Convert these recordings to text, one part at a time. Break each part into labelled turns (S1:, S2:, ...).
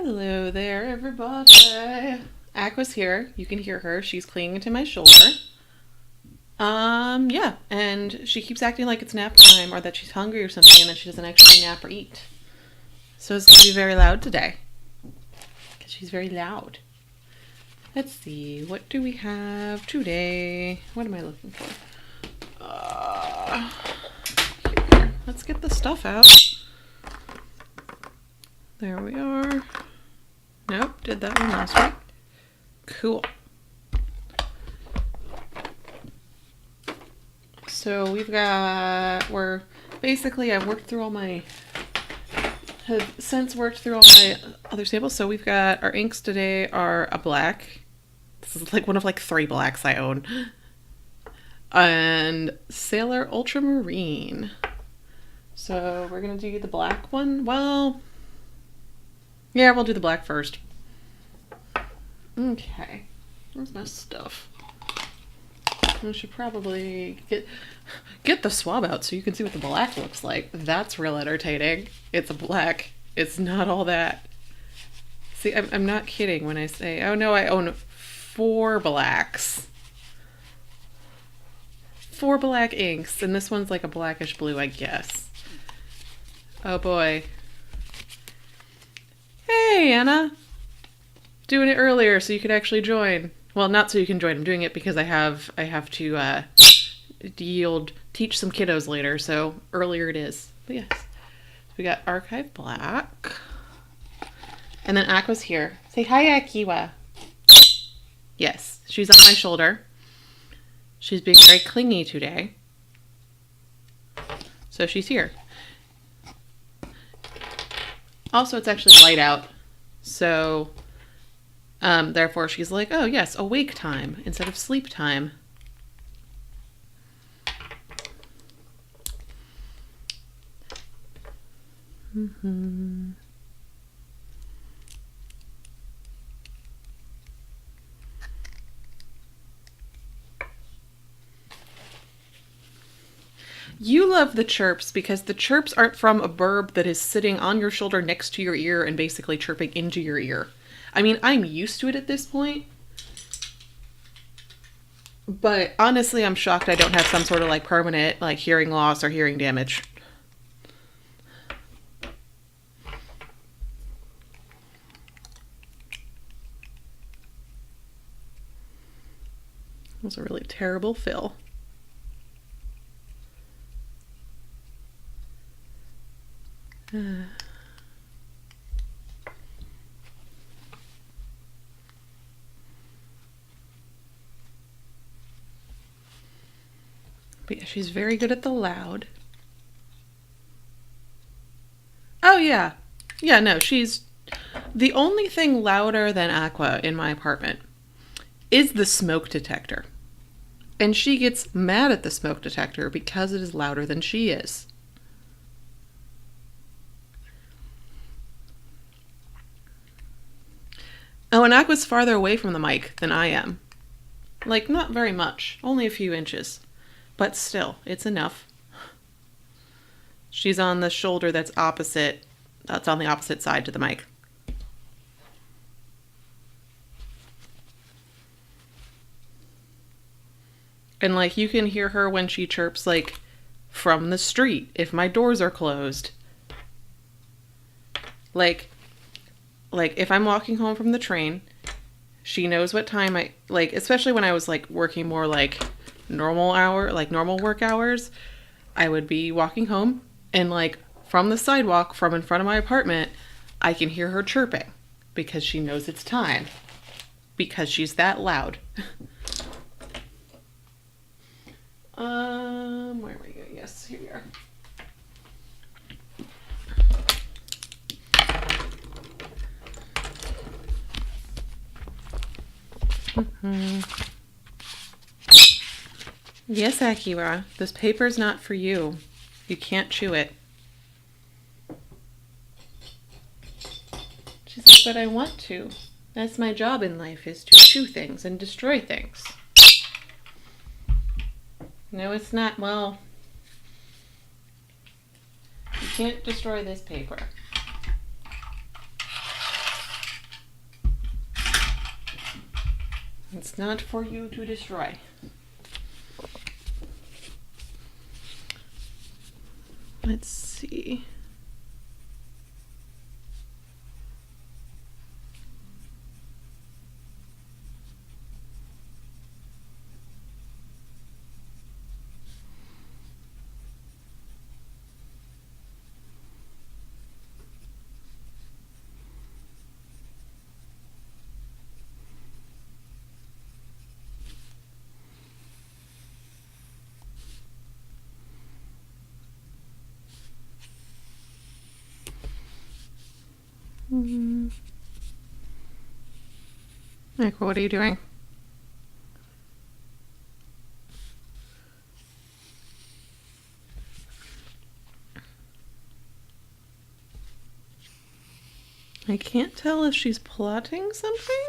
S1: Hello there, everybody. Aqua's here. You can hear her. She's clinging to my shoulder. Yeah, and she keeps acting like it's nap time or that she's hungry or something, and then she doesn't actually nap or eat. So it's going to be very loud today. Because she's very loud. Let's see, what do we have today? What am I looking for? Here. Let's get the stuff out. There we are. Nope, did that one last week. Cool. So I've worked through all my, have since worked through all my other staples. So we've got, our inks today are a black. This is like one of like 3 blacks I own. And Sailor Ultramarine. So we're going to do the black one. Well, yeah, we'll do the black first. Okay. Where's my stuff? I should probably get the swab out so you can see what the black looks like. That's real entertaining. It's a black. It's not all that. See, I'm not kidding when I say, oh no, I own 4 blacks. 4 black inks, and this one's like a blackish blue, I guess. Oh boy. Hey, Anna. Doing it earlier so you could actually join. Well, not so you can join. I'm doing it because I have to teach some kiddos later, so earlier it is. But yes, we got Archive Black. And then Aqua's here. Say hi, Aqua. Yes, she's on my shoulder. She's being very clingy today. So she's here. Also, it's actually light out, so therefore she's like, oh yes, awake time instead of sleep time. Mm-hmm. You love the chirps because the chirps aren't from a burb that is sitting on your shoulder next to your ear and basically chirping into your ear. I mean, I'm used to it at this point. But honestly, I'm shocked I don't have some sort of like permanent like hearing loss or hearing damage. That was a really terrible fill. But yeah, she's very good at the loud. Oh yeah. Yeah, no, she's the only thing louder than Aqua in my apartment is the smoke detector. And she gets mad at the smoke detector because it is louder than she is. Oh, and Aqua's farther away from the mic than I am. Like, not very much. Only a few inches. But still, it's enough. She's on the shoulder that's on the opposite side to the mic. And, like, you can hear her when she chirps, like, from the street, if my doors are closed. Like, if I'm walking home from the train, she knows what time especially when I was, like, working more, like, normal work hours, I would be walking home, and, like, from the sidewalk, from in front of my apartment, I can hear her chirping, because she knows it's time. Because she's that loud. Where are we going? Yes, here we are. Mm-hmm. Yes, Akira, this paper's not for you. You can't chew it. She says, but I want to. That's my job in life, is to chew things and destroy things. No, it's not. Well, you can't destroy this paper. It's not for you to destroy. Let's see. Aqua, what are you doing? I can't tell if she's plotting something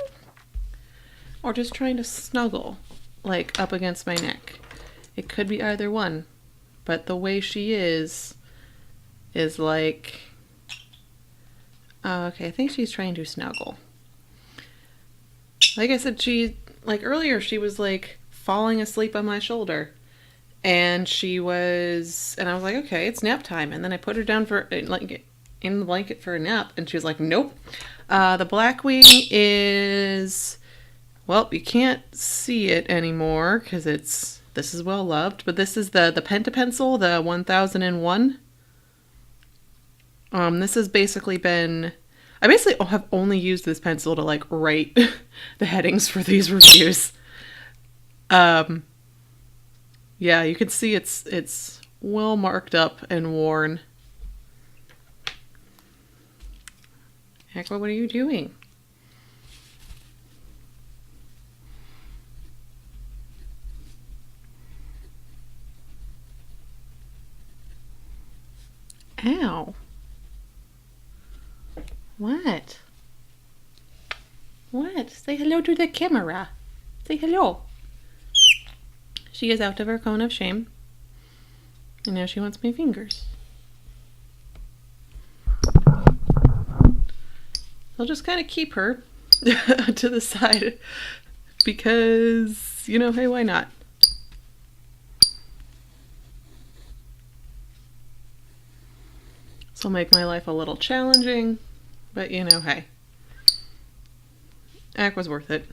S1: or just trying to snuggle, like up against my neck. It could be either one, but the way she is like, oh, okay, I think she's trying to snuggle. Like I said, like earlier, she was like falling asleep on my shoulder. And I was like, okay, it's nap time. And then I put her down for, like, in the blanket for a nap. And she was like, nope. The Blackwing is, well, you can't see it anymore because this is well loved. But this is the Pentapencil, the 1001. This has basically been, I basically have only used this pencil to like write the headings for these reviews. Yeah, you can see it's well marked up and worn. Aqua, what are you doing? Ow. What? What? Say hello to the camera. Say hello. She is out of her cone of shame. And now she wants my fingers. I'll just kind of keep her to the side because, you know, hey, why not? This will make my life a little challenging, but you know, hey. Aqua's worth it.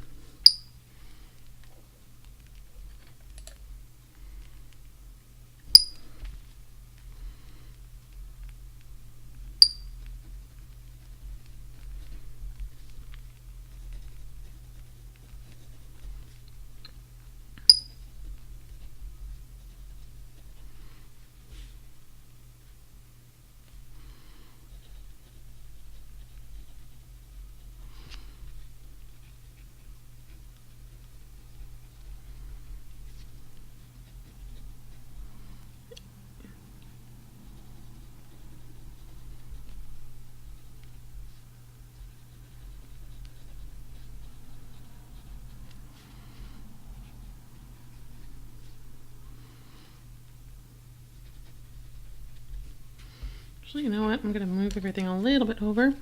S1: Actually, you know what? I'm going to move everything a little bit over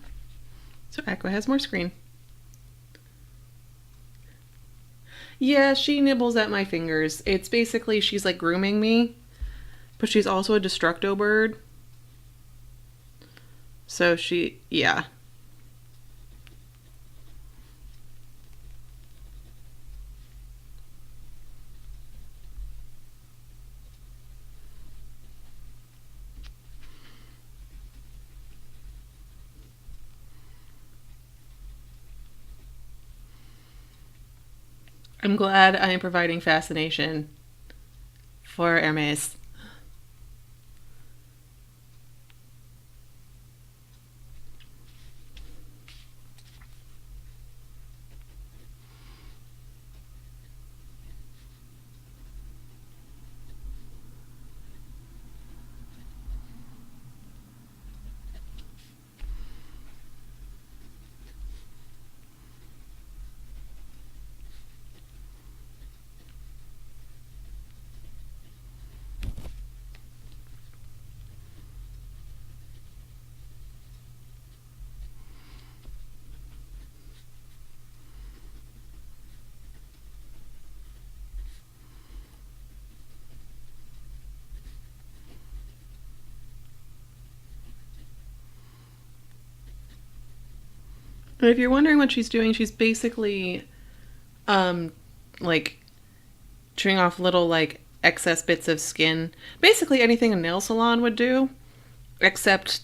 S1: so Aqua has more screen. Yeah, she nibbles at my fingers. It's basically, she's like grooming me, but she's also a destructo bird. So yeah. I'm glad I am providing fascination for Hermes. And if you're wondering what she's doing, she's basically like trimming off little like excess bits of skin. Basically anything a nail salon would do, except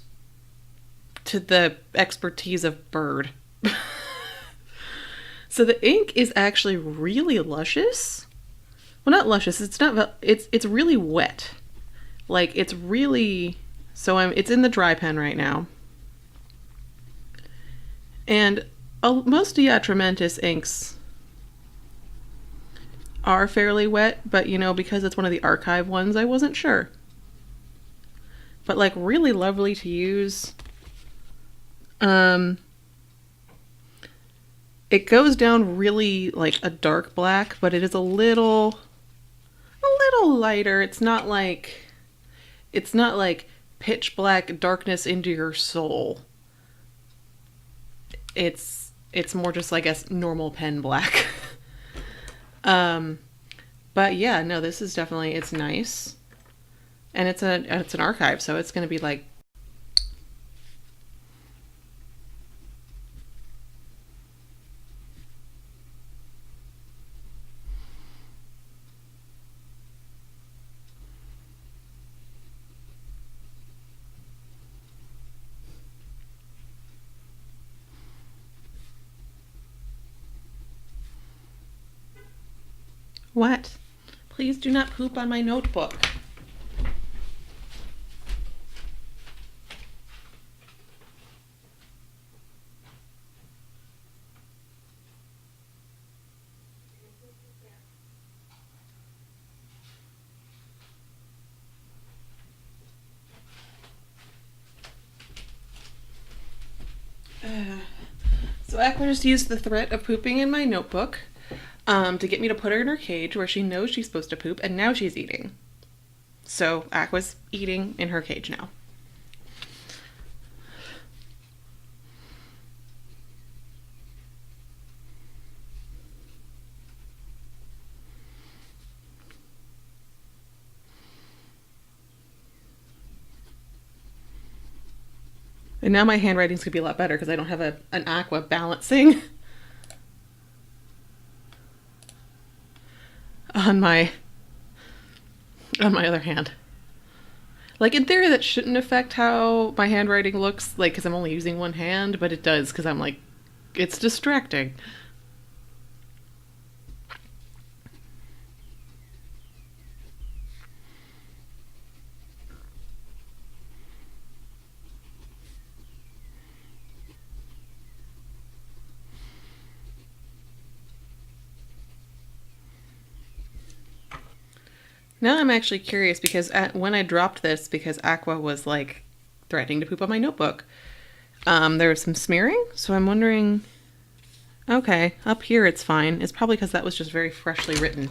S1: to the expertise of Bird. So the ink is actually really luscious. Well, not luscious. It's not. It's really wet. Like it's really. So It's in the dry pen right now. And most of the Atramentis inks are fairly wet, but because it's one of the archive ones, I wasn't sure. But like really lovely to use. It goes down really like a dark black, but it is a little lighter. It's not like pitch black darkness into your soul. It's more just, I guess, normal pen black. But yeah, no, this is definitely, it's nice. And it's an archive, so it's going to be like what? Please do not poop on my notebook. So Aqua just used the threat of pooping in my notebook to get me to put her in her cage where she knows she's supposed to poop, and now she's eating. So Aqua's eating in her cage now. And now my handwriting's gonna be a lot better because I don't have an Aqua balancing on my other hand. Like in theory that shouldn't affect how my handwriting looks, like because I'm only using one hand, but it does because I'm like, it's distracting. Now I'm actually curious because when I dropped this, because Aqua was like threatening to poop on my notebook, there was some smearing. So I'm wondering, okay, up here it's fine. It's probably because that was just very freshly written.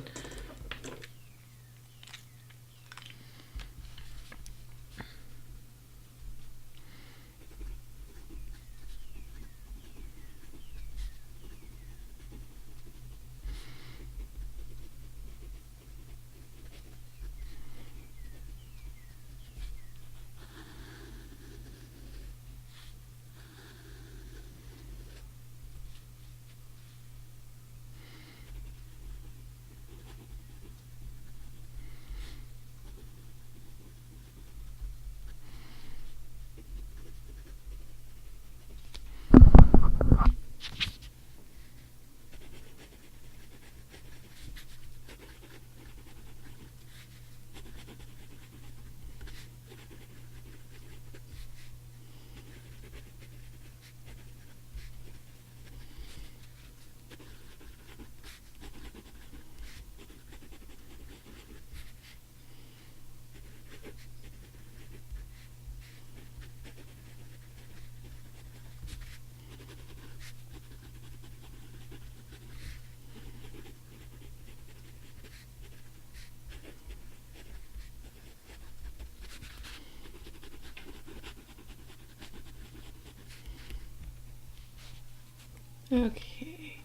S1: Okay.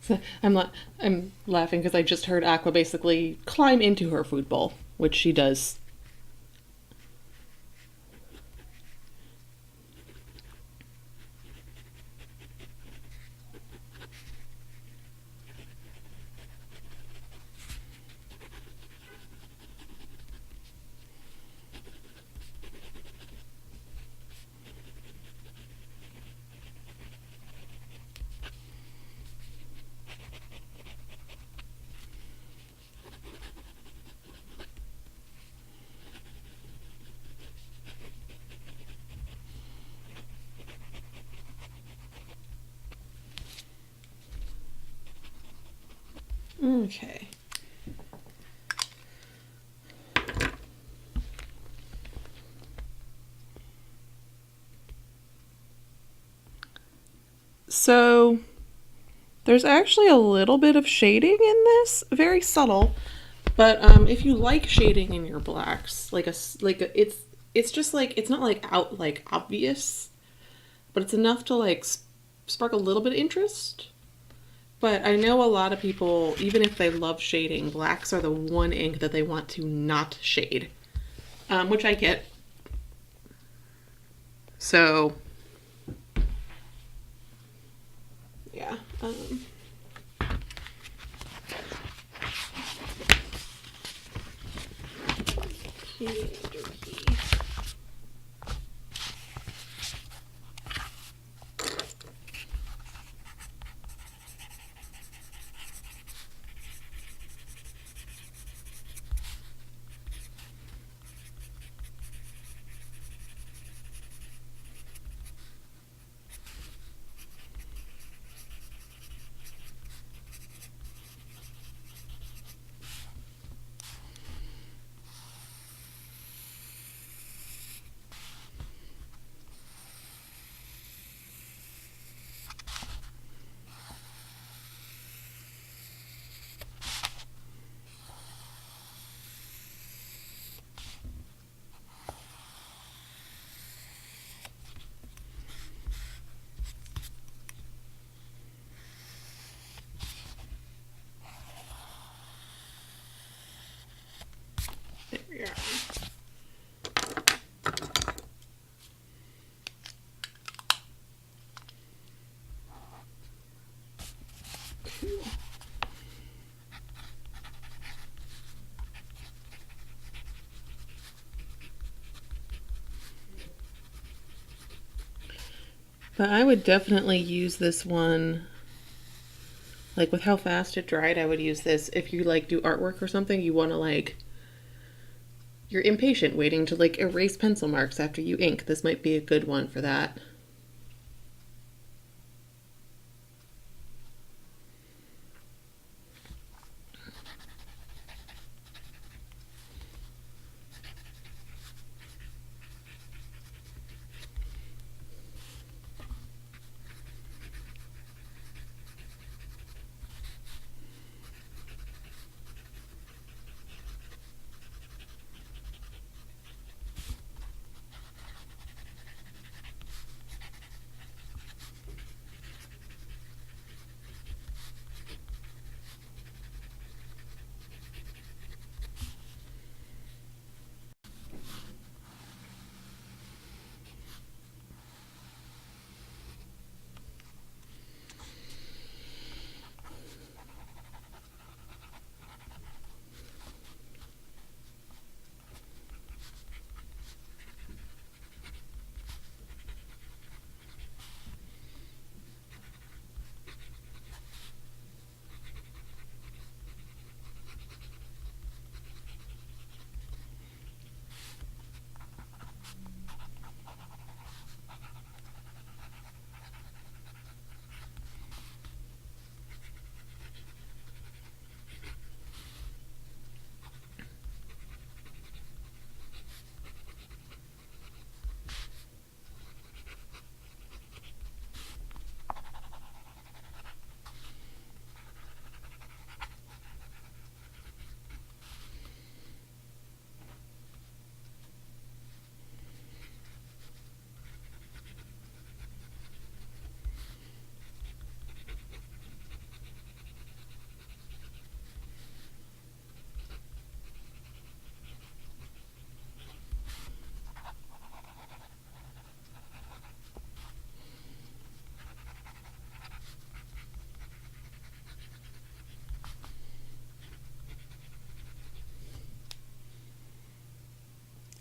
S1: So I'm laughing because I just heard Aqua basically climb into her food bowl, which she does. Okay. So there's actually a little bit of shading in this, very subtle. But if you like shading in your blacks, it's just like it's not like out like obvious, but it's enough to like spark a little bit of interest. But I know a lot of people, even if they love shading, blacks are the one ink that they want to not shade, which I get. So yeah. There we are. But I would definitely use this one, like with how fast it dried, I would use this if you like do artwork or something, you want to like, you're impatient waiting to like erase pencil marks after you ink. This might be a good one for that.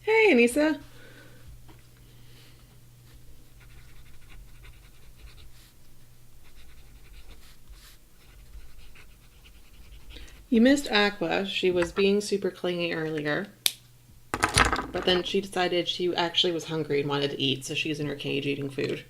S1: Hey, Anissa. You missed Aqua. She was being super clingy earlier. But then she decided she actually was hungry and wanted to eat, so she's in her cage eating food.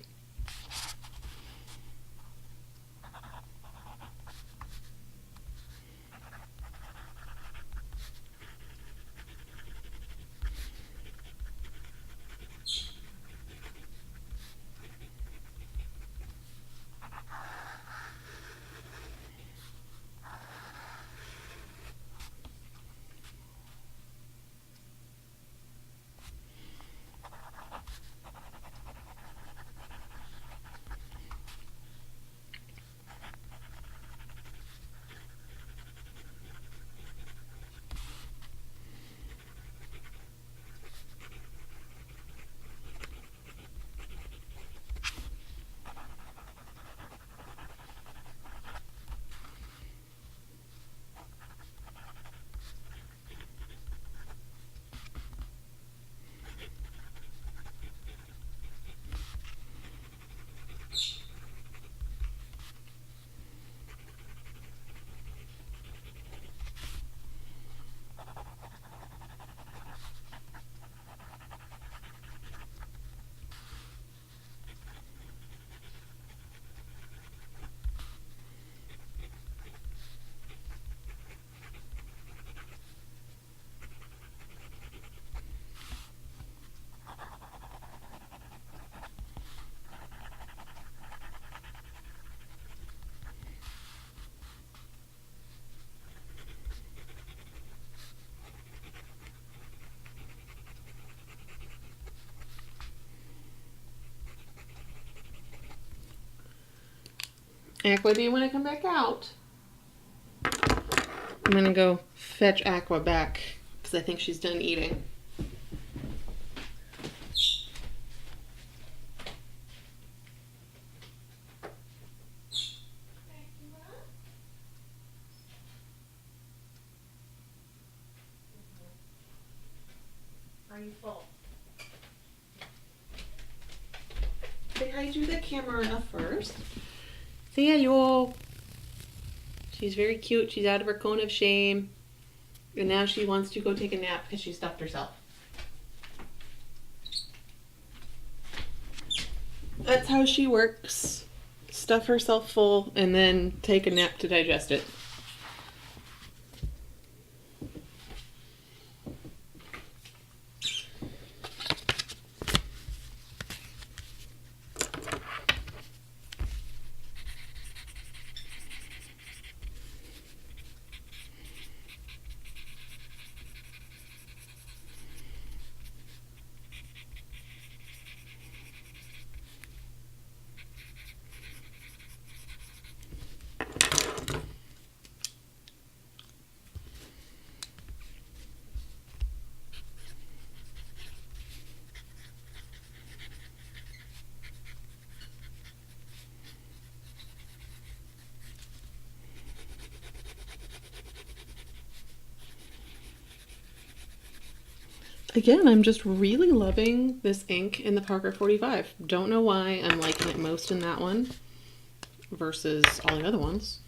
S1: Aqua, do you want to come back out? I'm gonna go fetch Aqua back because I think she's done eating. Are you full? Did I do the camera enough first? Daniel. She's very cute. She's out of her cone of shame. And now she wants to go take a nap because she stuffed herself. That's how she works. Stuff herself full and then take a nap to digest it. Again, I'm just really loving this ink in the Parker 45. Don't know why I'm liking it most in that one versus all the other ones.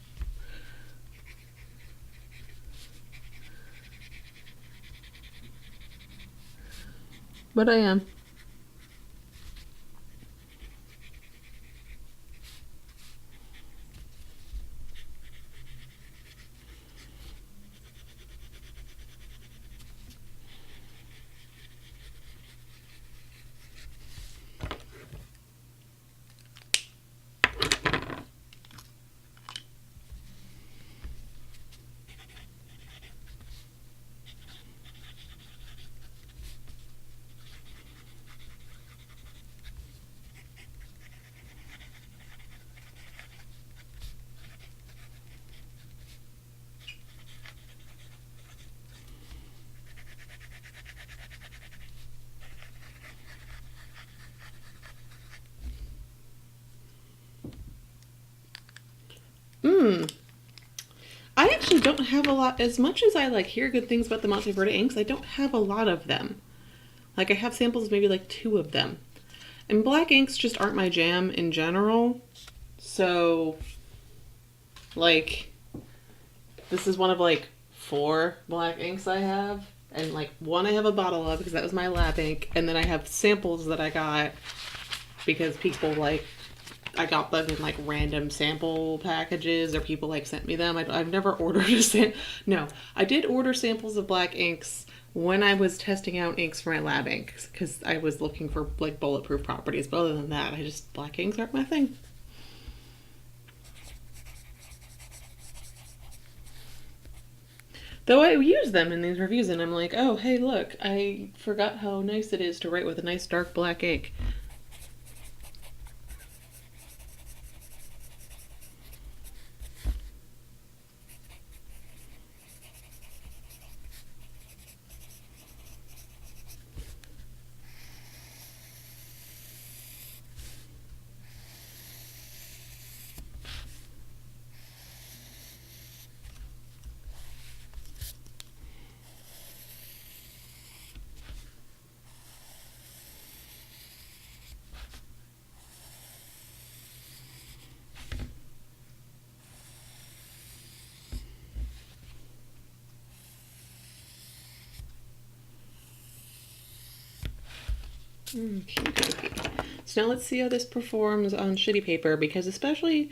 S1: But I am. I actually don't have a lot, as much as I like hear good things about the Monteverde inks, I don't have a lot of them. Like I have samples, maybe like 2 of them. And black inks just aren't my jam in general. So, like, this is one of like 4 black inks I have. And like 1 I have a bottle of because that was my lab ink. And then I have samples that I got because people like, I got them in like random sample packages or people like sent me them. I've never ordered a No, I did order samples of black inks when I was testing out inks for my lab inks because I was looking for like bulletproof properties. But other than that, black inks aren't my thing. Though I use them in these reviews and I'm like, oh, hey, look, I forgot how nice it is to write with a nice dark black ink. Okay. So now let's see how this performs on shitty paper, because especially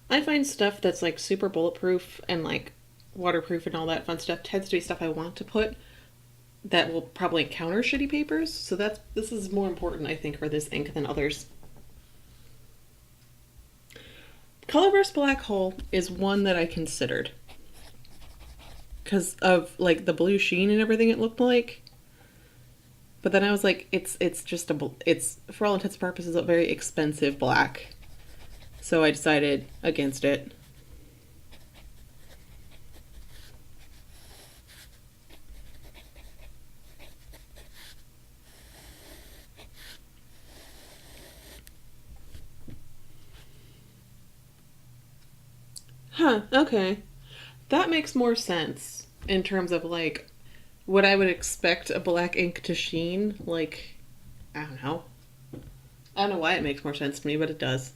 S1: I find stuff that's like super bulletproof and like waterproof and all that fun stuff tends to be stuff I want to put that will probably encounter shitty papers. So this is more important, I think, for this ink than others. Colorburst Black Hole is one that I considered because of like the blue sheen and everything it looked like. But then I was like, it's just it's for all intents and purposes a very expensive black. So I decided against it. Huh, okay. That makes more sense in terms of like what I would expect a black ink to sheen. Like, I don't know. I don't know why it makes more sense to me, but it does.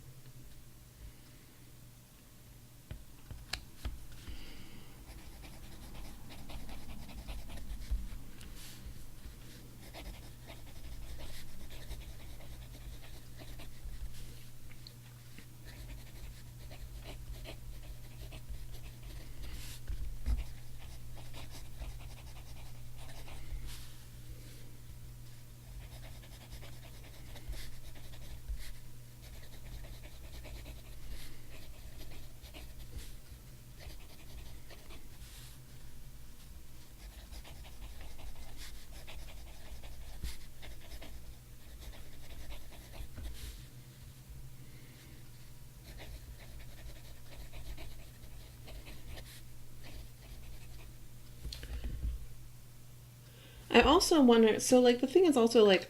S1: I also wonder, so like the thing is also like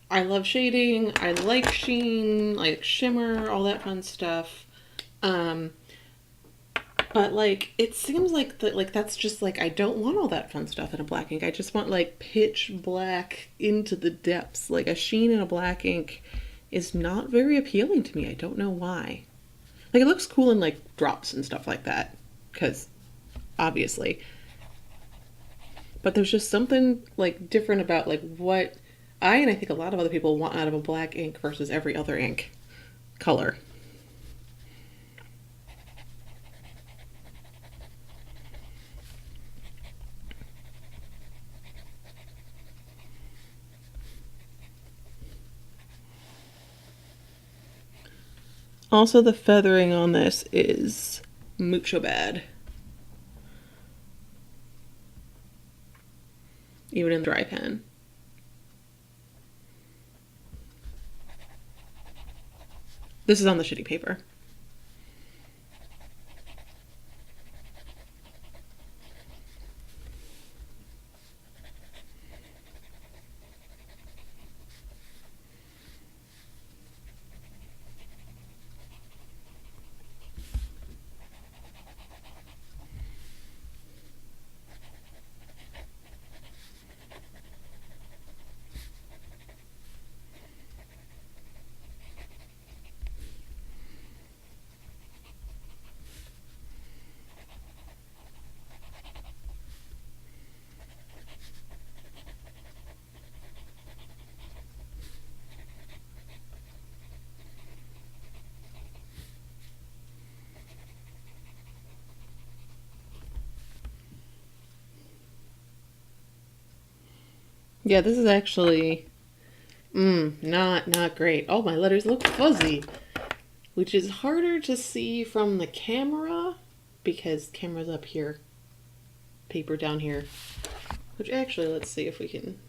S1: I love shading, I like sheen, like shimmer, all that fun stuff. Um but like it seems like that like that's just like I don't want all that fun stuff in a black ink. I just want like pitch black into the depths. Like a sheen in a black ink is not very appealing to me. I don't know why. Like it looks cool in like drops and stuff like that cuz obviously. But there's just something like different about like what I and I think a lot of other people want out of a black ink versus every other ink color. Also, the feathering on this is mucho bad. Even in the dry pen. This is on the shitty paper. Yeah, this is actually not great. Oh, my letters look fuzzy, which is harder to see from the camera because camera's up here, paper down here. Which actually, let's see if we can.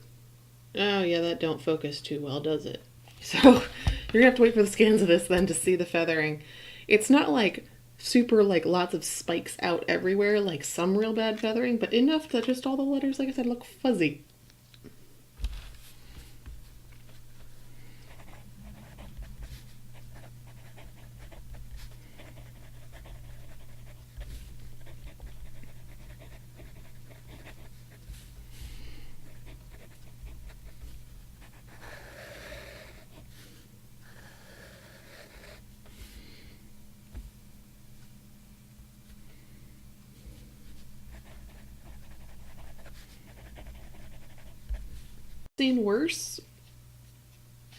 S1: Oh yeah, that don't focus too well, does it? So you're gonna have to wait for the scans of this then to see the feathering. It's not like super like lots of spikes out everywhere like some real bad feathering, but enough that just all the letters, like I said, look fuzzy. Seen worse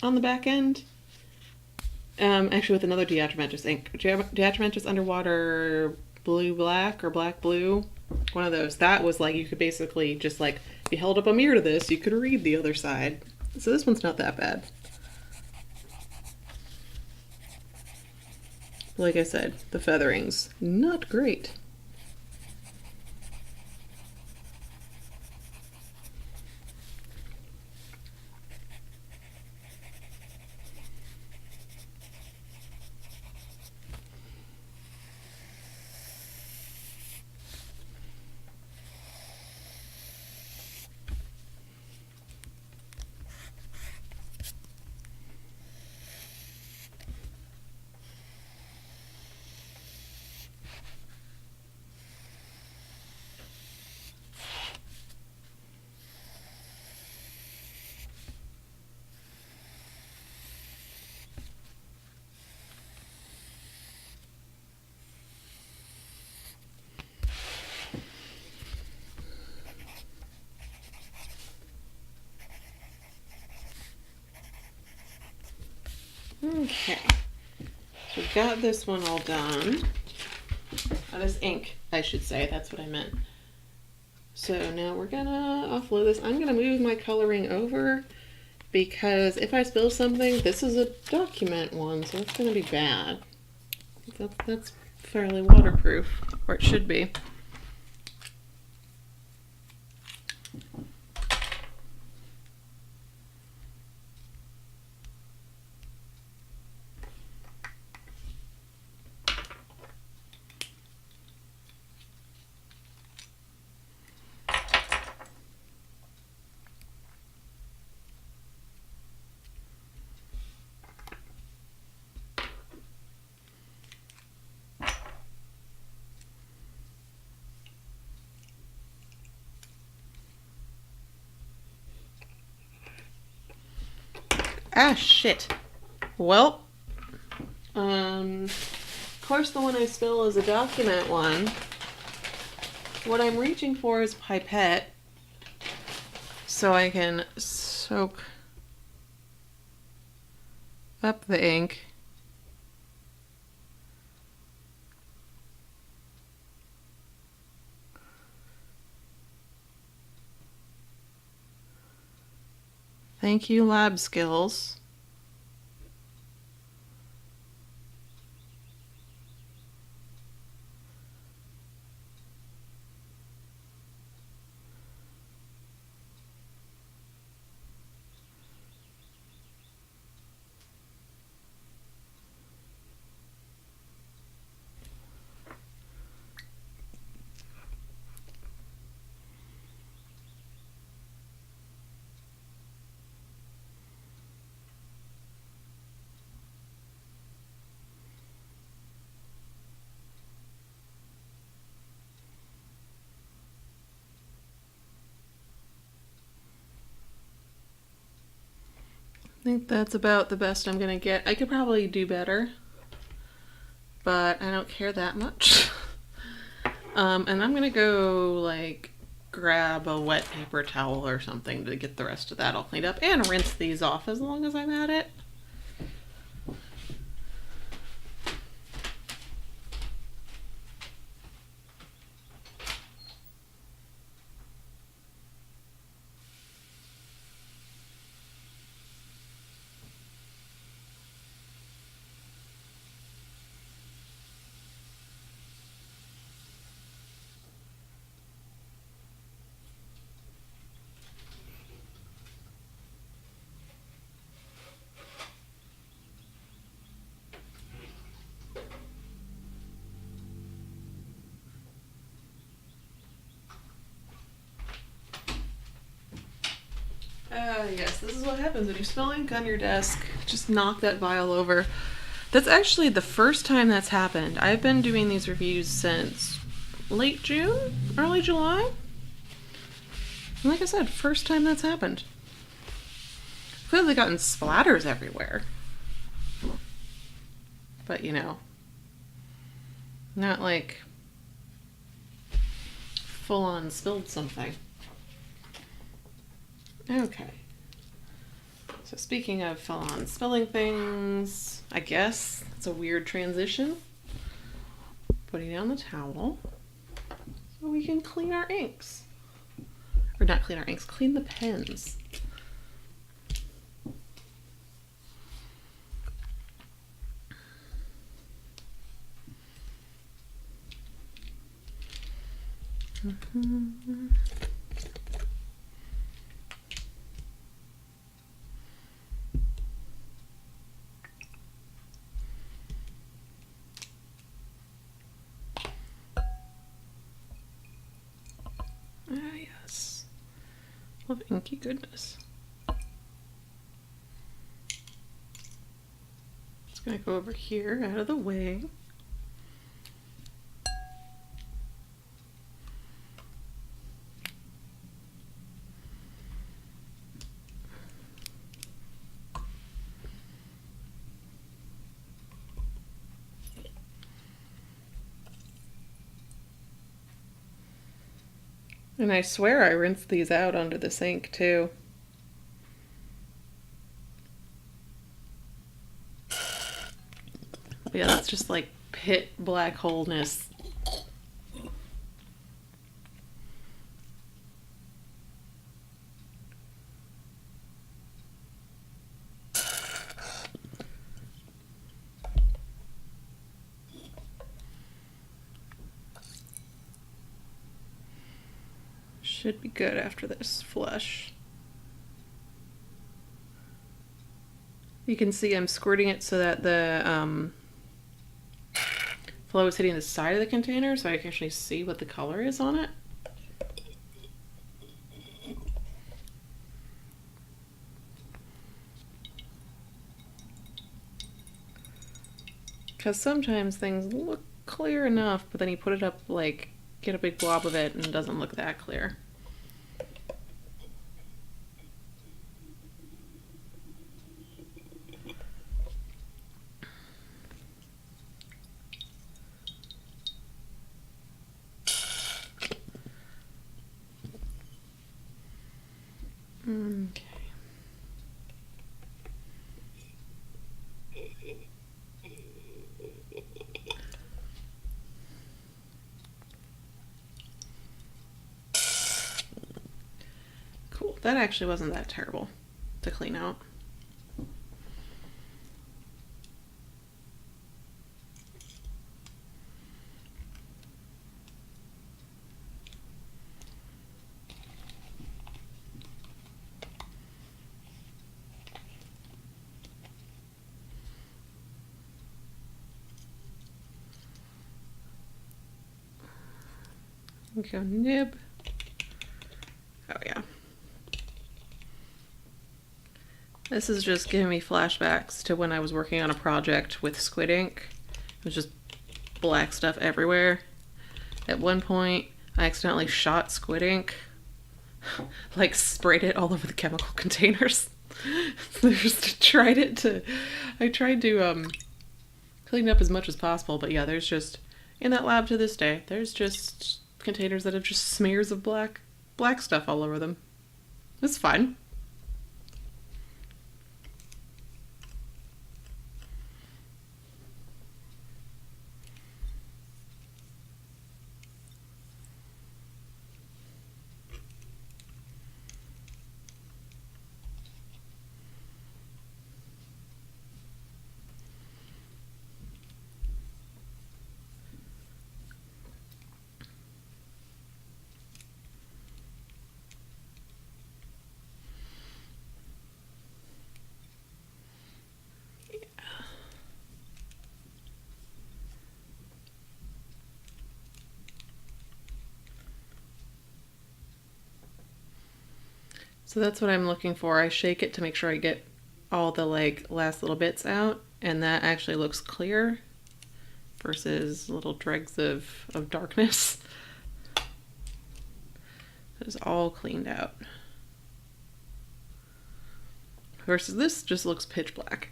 S1: on the back end. Actually, with another Atramentis ink. Atramentis Underwater Blue Black or Black Blue. One of those. That was like, you could basically just like, if you held up a mirror to this, you could read the other side. So this one's not that bad. Like I said, the feathering's not great. Okay. So we've got this one all done. Oh, this ink, I should say. That's what I meant. So now we're gonna offload this. I'm gonna move my coloring over because if I spill something, this is a document one, so it's gonna be bad. That's fairly waterproof, or it should be. Ah, shit. Well, of course the one I spill is a document one. What I'm reaching for is pipette, so I can soak up the ink. Thank you, lab skills. I think that's about the best I'm gonna get. I could probably do better, but I don't care that much. And I'm gonna go like grab a wet paper towel or something to get the rest of that all cleaned up and rinse these off as long as I'm at it. Yes, this is what happens when you spill ink on your desk. Just knock that vial over. That's actually the first time that's happened. I've been doing these reviews since late June, early July. And like I said, first time that's happened. I've clearly gotten splatters everywhere. But you know, not like full on spilled something. Okay. So speaking of full on spilling things, I guess it's a weird transition. Putting down the towel so we can clean our inks. Or not clean our inks, clean the pens. Mm-hmm. Ah, yes. Love inky goodness. Just gonna go over here out of the way. And I swear I rinsed these out under the sink too. But yeah, that's just like pit black holeness. Should be good after this flush. You can see I'm squirting it so that the flow is hitting the side of the container so I can actually see what the color is on it. Because sometimes things look clear enough, but then you put it up, like, get a big blob of it and it doesn't look that clear. Okay. Cool. That actually wasn't that terrible to clean out. Go nib. Oh yeah. This is just giving me flashbacks to when I was working on a project with squid ink. It was just black stuff everywhere. At one point, I accidentally shot squid ink, like sprayed it all over the chemical containers. I tried to clean it up as much as possible, but yeah, there's just, in that lab to this day, there's just containers that have just smears of black stuff all over them. It's fun. So that's what I'm looking for. I shake it to make sure I get all the like last little bits out, and that actually looks clear versus little dregs of darkness. It's all cleaned out. Versus this just looks pitch black.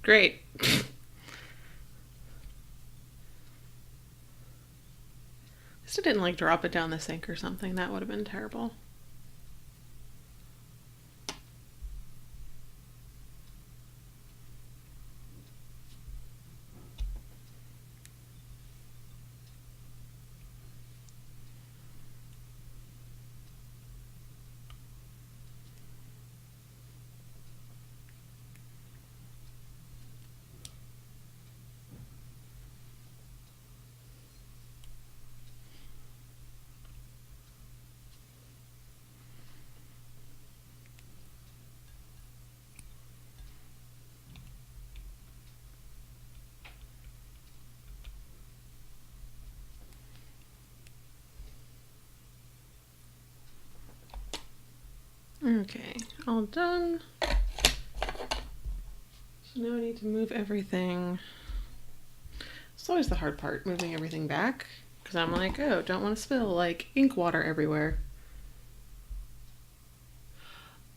S1: Great. At least I didn't like drop it down the sink or something. That would have been terrible. Okay, all done. So now I need to move everything. It's always the hard part, moving everything back, because I'm like, oh, don't want to spill like ink water everywhere.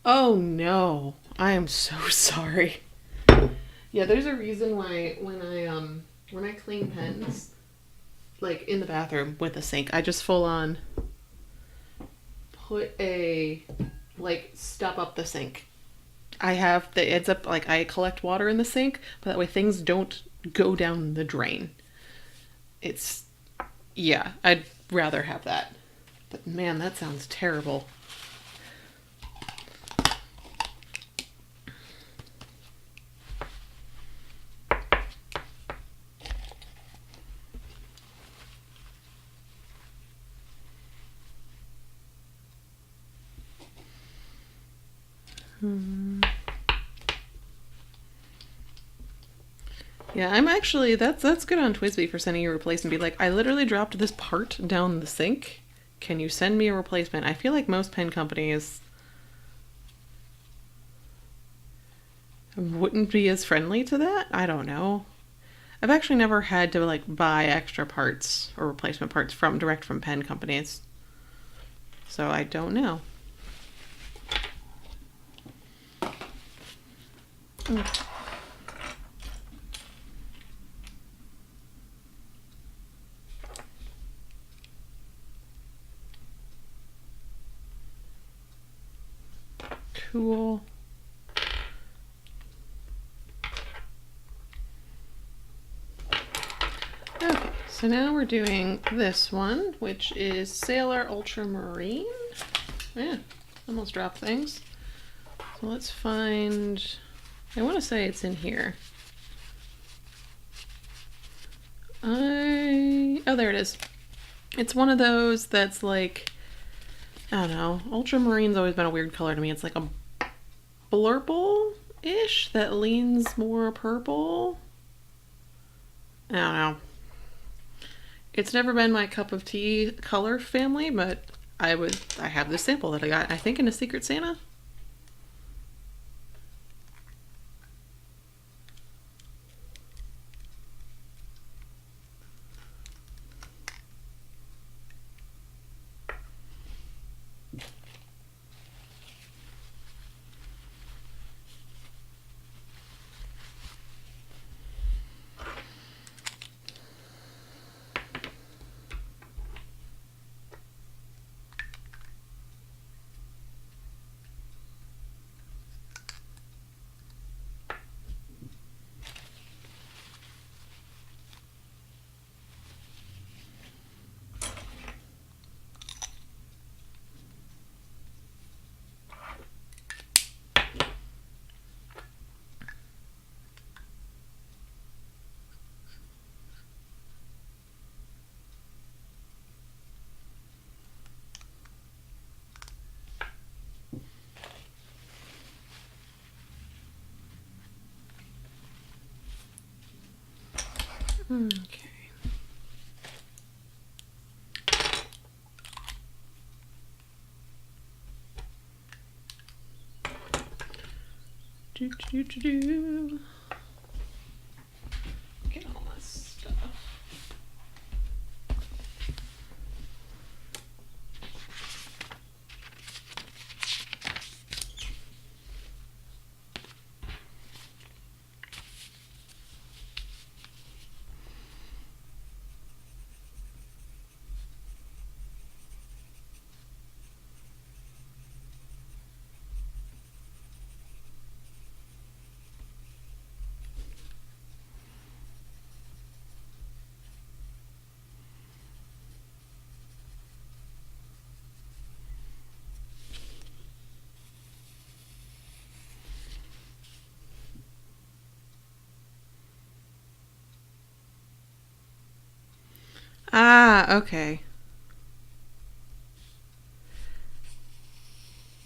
S1: Oh no. I am so sorry. Yeah, there's a reason why when I clean pens, like in the bathroom with a sink, I just full on put a like step up the sink. I have the ends up like I collect water in the sink, but that way things don't go down the drain. It's yeah, I'd rather have that. But man, that sounds terrible. Yeah, I'm actually that's good on Twisby for sending you a replacement. Be like, I literally dropped this part down the sink. Can you send me a replacement? I feel like most pen companies wouldn't be as friendly to that. I don't know. I've actually never had to like buy extra parts or replacement parts from direct from pen companies. So I don't know. Cool. Okay, so now we're doing this one, which is Sailor Ultramarine. Yeah, almost dropped things. So let's find, I want to say it's in here. Oh, there it is. It's one of those that's like, I don't know, Ultramarine's always been a weird color to me. It's like a blurple-ish that leans more purple. I don't know. It's never been my cup of tea color family, but I have this sample that I got, I think, in a Secret Santa. Okay. Do. Get all this stuff. Ah, okay.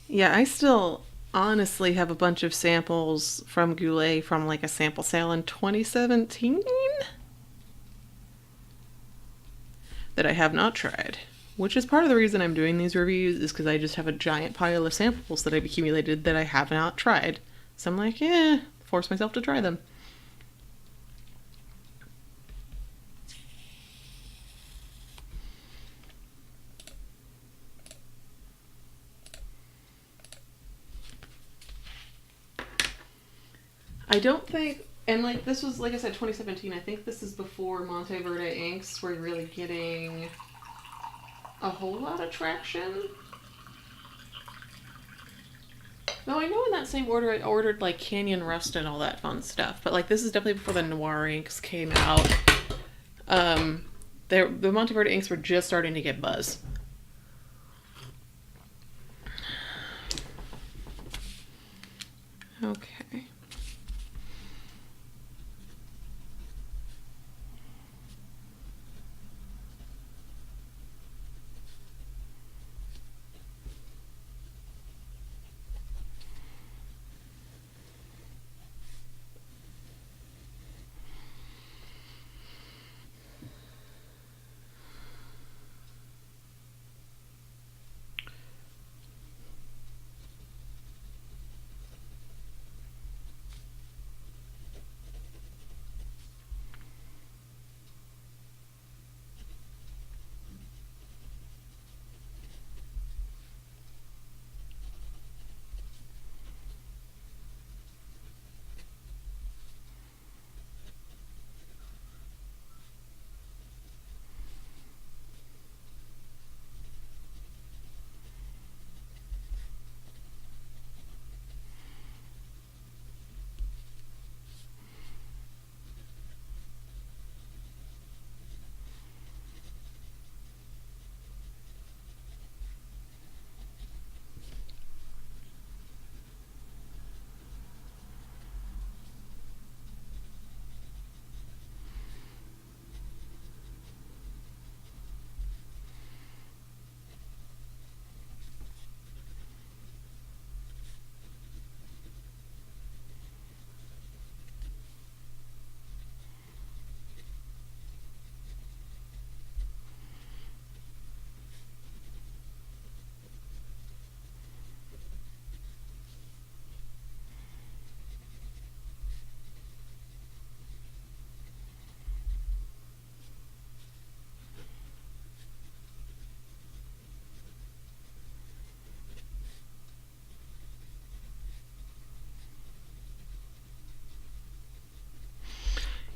S1: Yeah, I still honestly have a bunch of samples from Goulet from like a sample sale in 2017 that I have not tried. Which is part of the reason I'm doing these reviews, is because I just have a giant pile of samples that I've accumulated that I have not tried. So I'm like, force myself to try them. I don't think, and like this was, like I said, 2017. I think this is before Monteverde inks were really getting a whole lot of traction. No, I know in that same order I ordered like Canyon Rust and all that fun stuff, but like this is definitely before the Noir inks came out. The Monteverde inks were just starting to get buzz. Okay.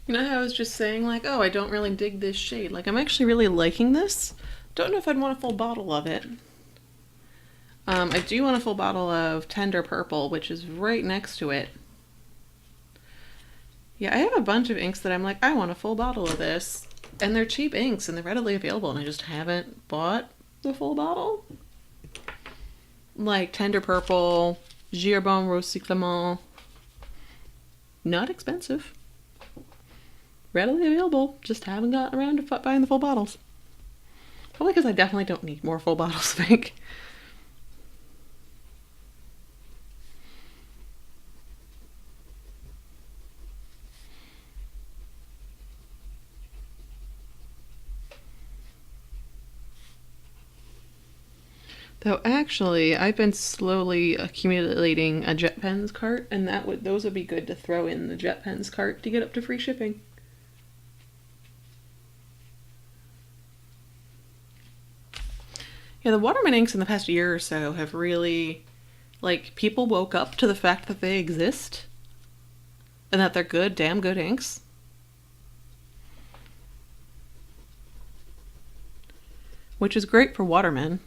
S1: You know how I was just saying, like, oh, I don't really dig this shade. Like, I'm actually really liking this. Don't know if I'd want a full bottle of it. I do want a full bottle of Tender Purple, which is right next to it. Yeah, I have a bunch of inks that I'm like, I want a full bottle of this. And they're cheap inks, and they're readily available, and I just haven't bought the full bottle. Like Tender Purple, Girbon Recyclement. Not expensive. Readily available, just haven't gotten around to buying the full bottles. Probably because I definitely don't need more full bottles of ink. Though actually, I've been slowly accumulating a Jet Pens cart, and those would be good to throw in the Jet Pens cart to get up to free shipping. Yeah, the Waterman inks in the past year or so have really, like, people woke up to the fact that they exist and that they're good, damn good inks. Which is great for Waterman.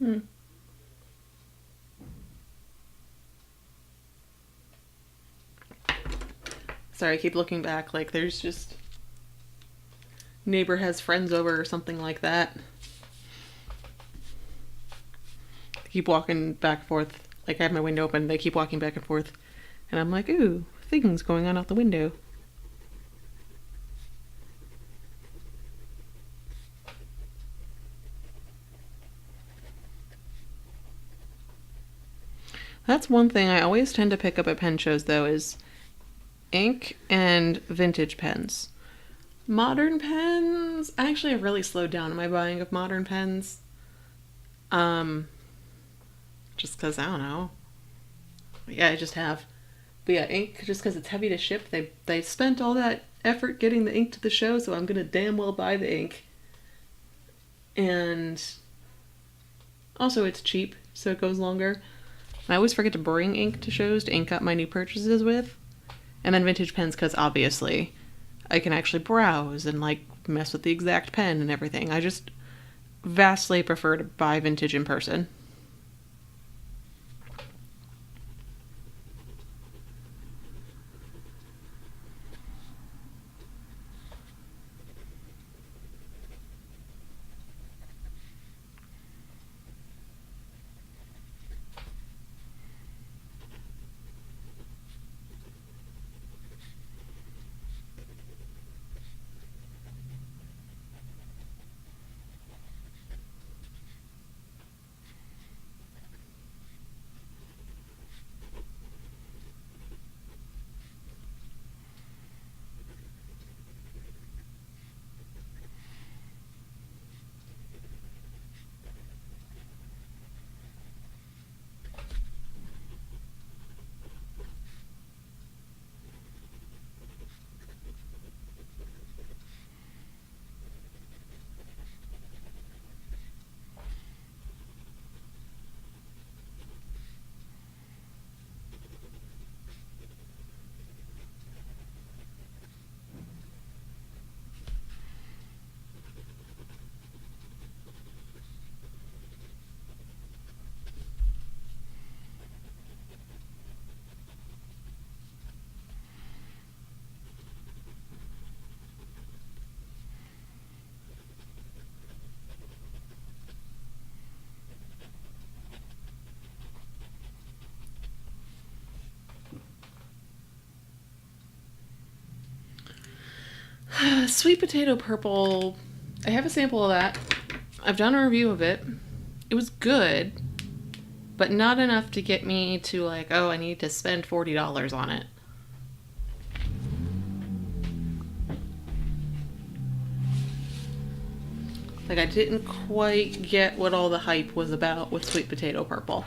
S1: Hmm. Sorry, I keep looking back like there's just neighbor has friends over or something like that. They keep walking back and forth. Like I have my window open, they keep walking back and forth. And I'm like, ooh, things going on out the window. That's one thing I always tend to pick up at pen shows, though, is ink and vintage pens. Modern pens, actually, I've really slowed down in my buying of modern pens. Um, just because, I don't know. Yeah, I just have. But yeah, ink, just because it's heavy to ship, they spent all that effort getting the ink to the show, so I'm going to damn well buy the ink. And also, it's cheap, so it goes longer. I always forget to bring ink to shows to ink up my new purchases with. And then vintage pens, because obviously I can actually browse and like mess with the exact pen and everything. I just vastly prefer to buy vintage in person. Sweet potato purple. I have a sample of that. I've done a review of it. It was good, but not enough to get me to like, oh, I need to spend $40 on it. Like I didn't quite get what all the hype was about with sweet potato purple.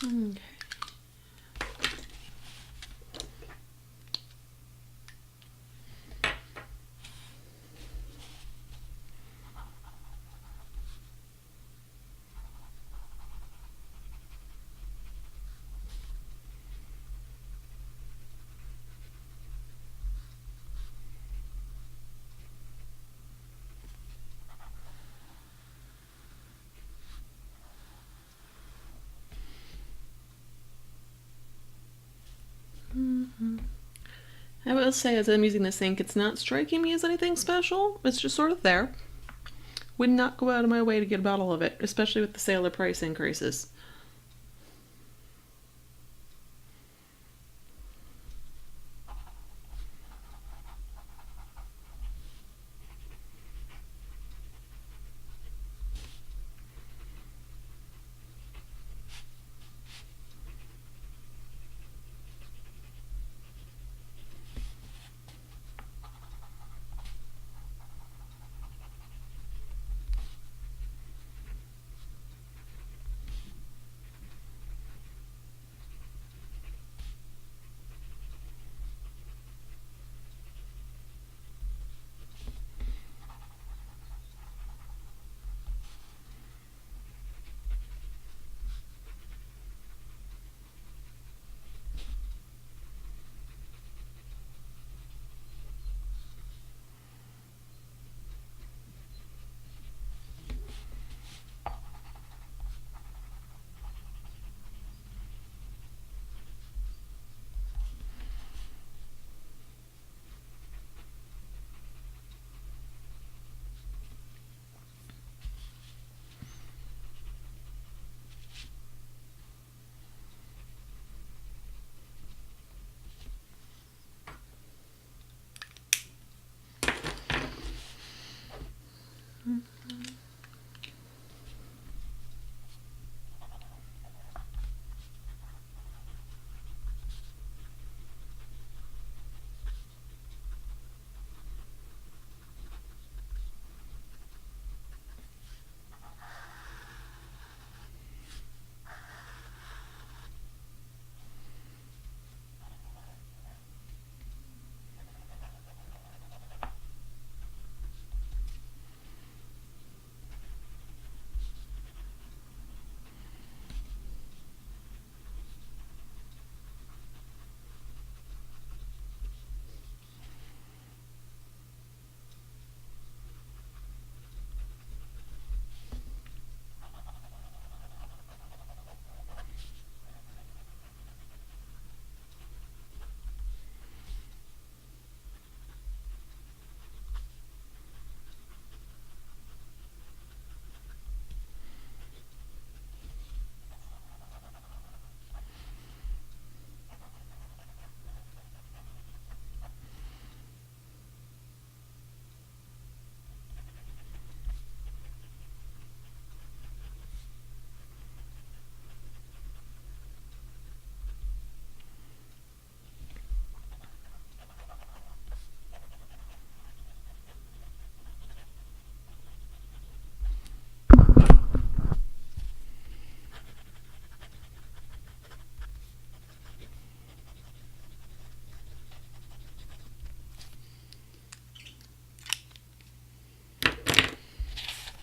S1: Okay. I will say, as I'm using this ink, it's not striking me as anything special. It's just sort of there. Would not go out of my way to get a bottle of it, especially with the sailor price increases.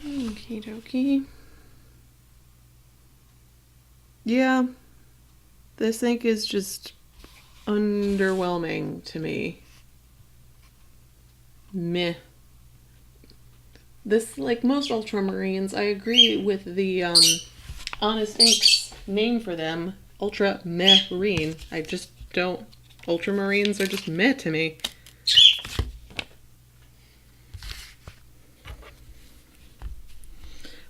S1: Okie dokie. Yeah, this ink is just underwhelming to me. Meh. This, like most ultramarines, I agree with the Honest Ink's name for them, Ultramarine. I just don't. Ultramarines are just meh to me.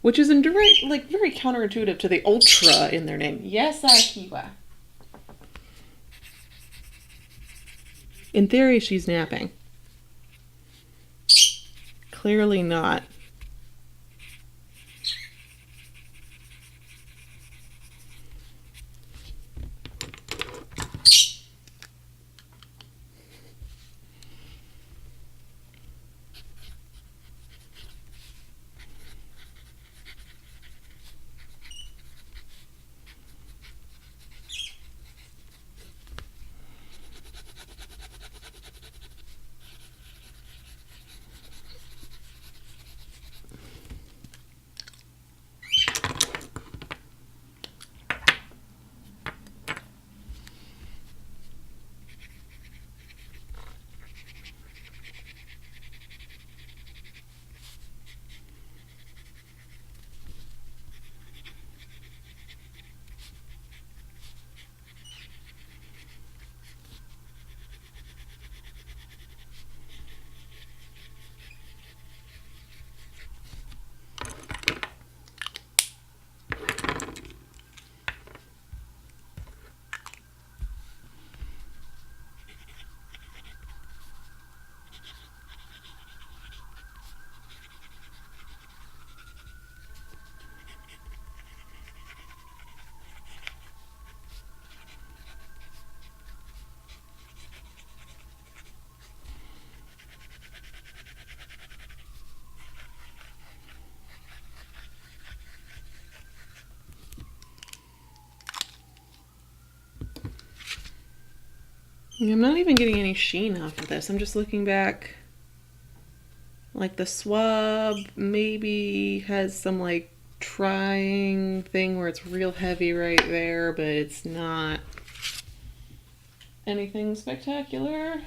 S1: Which is in direct, like, very counterintuitive to the ultra in their name. Yes, Aqua. In theory, she's napping. Clearly not. I'm not even getting any sheen off of this. I'm just looking back. Like the swab maybe has some like trying thing where it's real heavy right there, but it's not anything spectacular.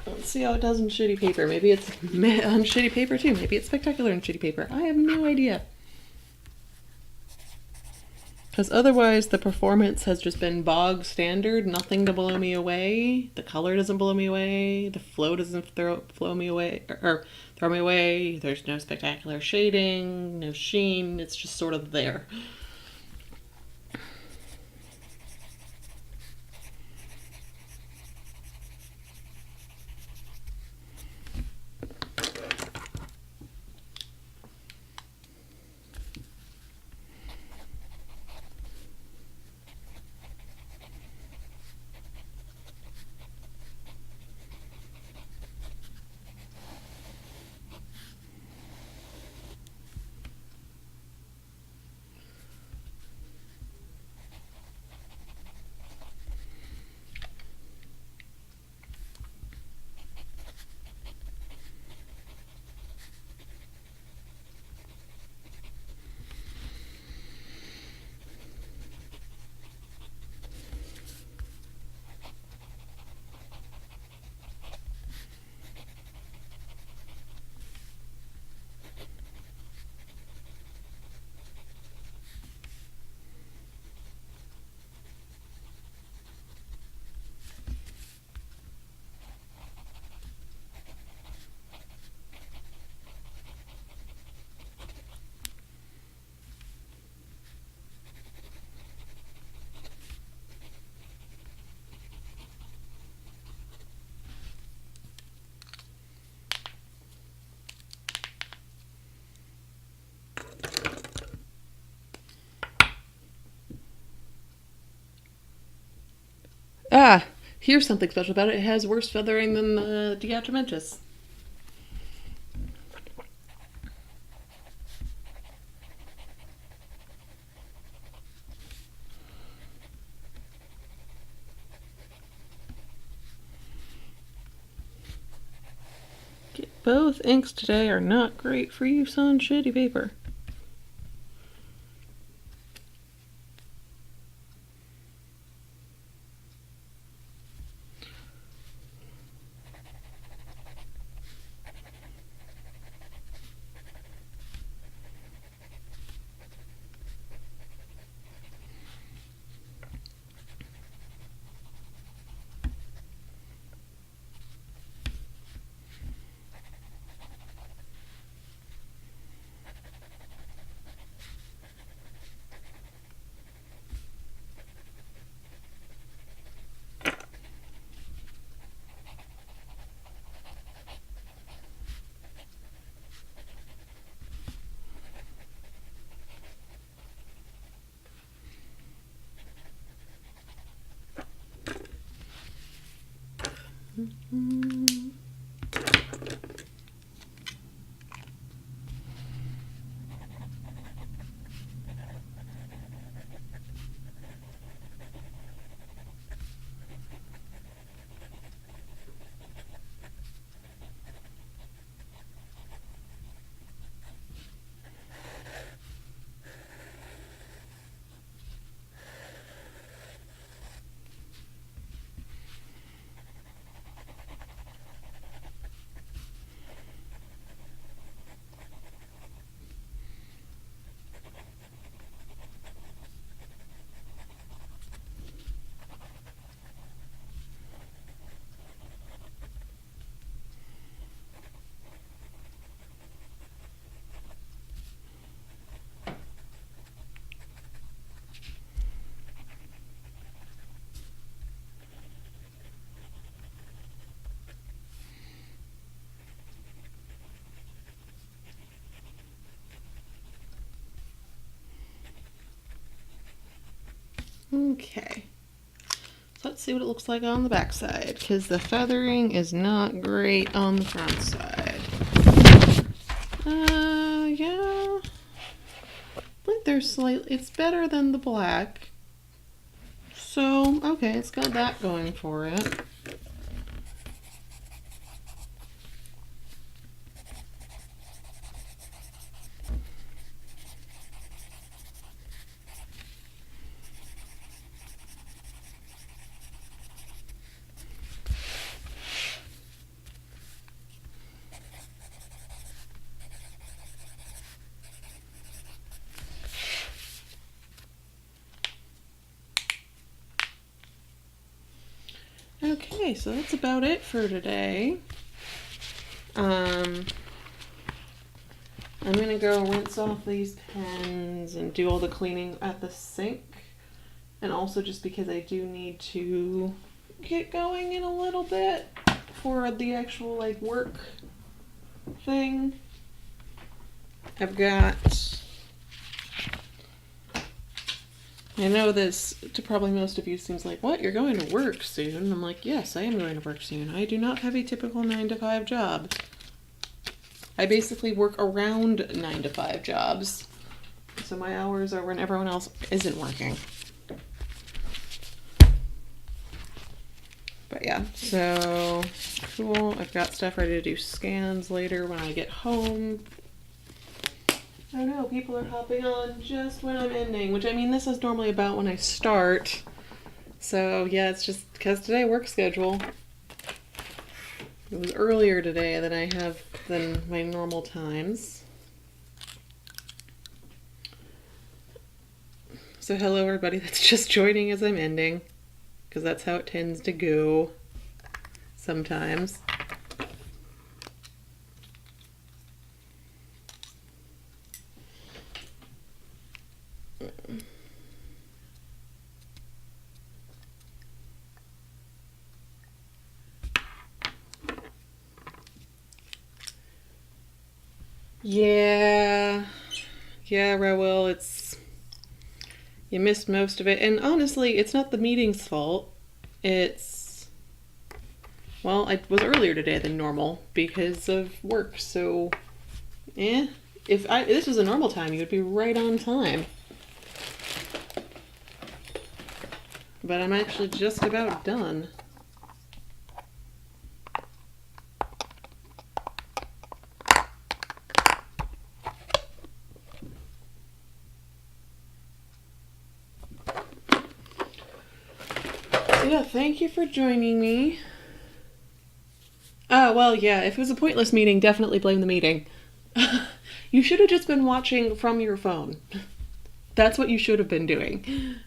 S1: Let's see how it does in shitty paper. Maybe it's on shitty paper too. Maybe it's spectacular in shitty paper. I have no idea. Because otherwise the performance has just been bog standard, nothing to blow me away. The color doesn't blow me away. The flow doesn't throw me away. There's no spectacular shading, no sheen. It's just sort of there. Ah, here's something special about it. It has worse feathering than the Atramentis. Both inks today are not great for use on shitty paper. Okay, so let's see what it looks like on the back side, because the feathering is not great on the front side. Yeah, I think there's slightly, it's better than the black, So, okay, it's got that going for it. Okay, so that's about it for today. I'm gonna go rinse off these pens and do all the cleaning at the sink. And also just because I do need to get going in a little bit for the actual like work thing. I've got, I know this to probably most of you seems like, what, you're going to work soon? I'm like, yes, I am going to work soon. I do not have a typical 9-to-5 job. I basically work around 9-to-5 jobs. So my hours are when everyone else isn't working. But yeah, so cool. I've got stuff ready to do scans later when I get home. I don't know, people are hopping on just when I'm ending, which I mean, this is normally about when I start. So yeah, it's just because today work schedule. It was earlier today than my normal times. So hello everybody that's just joining as I'm ending, because that's how it tends to go sometimes. Yeah, Raoul, you missed most of it. And honestly, it's not the meeting's fault. Well, I was earlier today than normal because of work, so, if this was a normal time, you would be right on time. But I'm actually just about done. Yeah, thank you for joining me. Well, yeah, if it was a pointless meeting, definitely blame the meeting. You should have just been watching from your phone. That's what you should have been doing.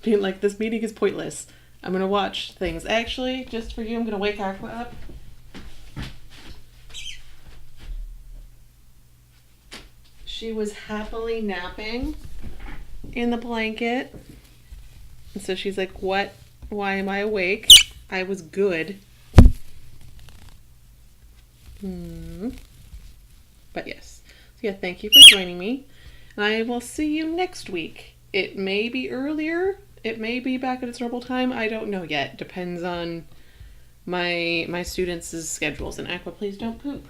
S1: Being like, this meeting is pointless. I'm gonna watch things. Actually, just for you, I'm gonna wake Aqua up. She was happily napping in the blanket. And so she's like, what? Why am I awake? I was good. But yes. So yeah, thank you for joining me. And I will see you next week. It may be earlier. It may be back at its normal time. I don't know yet. Depends on my students' schedules. And Aqua, please don't poop.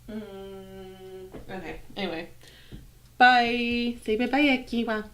S1: Okay. Anyway. Bye. Say bye-bye, Aqua.